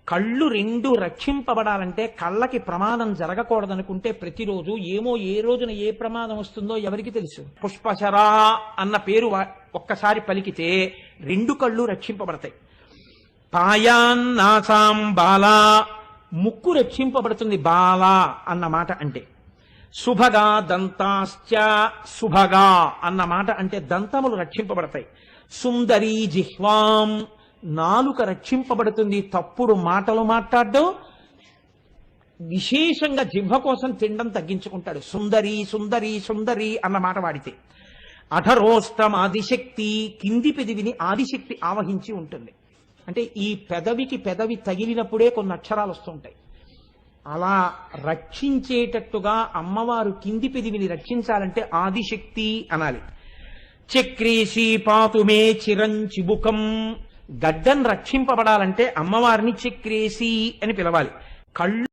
కళ్ళు రెండు రక్షింపబడాలంటే కళ్ళకి ప్రమాదం జరగకూడదనుకుంటే ప్రతిరోజు ఏమో ఏ రోజున ఏ ప్రమాదం వస్తుందో ఎవరికి తెలుసు. పుష్పశరా అన్న పేరు ఒక్కసారి పలికితే రెండు కళ్ళు రక్షింపబడతాయి. పాయాన్నాసాం బాలా, ముక్కు రక్షింపబడుతుంది బాలా అన్న మాట అంటే. శుభగా దంతాశ్చ, శుభగా అన్న మాట అంటే దంతములు రక్షింపబడతాయి. సుందరీ జిహ్వాం, నాలుక రక్షింపబడుతుంది, తప్పుడు మాటలు మాట్లాడడం, విశేషంగా జిహ్వ కోసం తినడం తగ్గించుకుంటాడు. సుందరి సుందరి సుందరి అన్న మాట వాడితే. అధరోష్టం ఆదిశక్తి, కింది పెదవిని ఆదిశక్తి ఆవహించి ఉంటుంది. అంటే ఈ పెదవికి పెదవి తగిలినప్పుడే కొన్ని అక్షరాలు వస్తుంటాయి. అలా రక్షించేటట్టుగా అమ్మవారు కింది పెదవిని రక్షించాలంటే ఆదిశక్తి అనాలి. చక్రేశీ పాతుమే చిరంచిబుకం, గడ్డం రక్షింపబడాలంటే అమ్మవారిని చక్రేశి అని పిలవాలి. కళ్ళు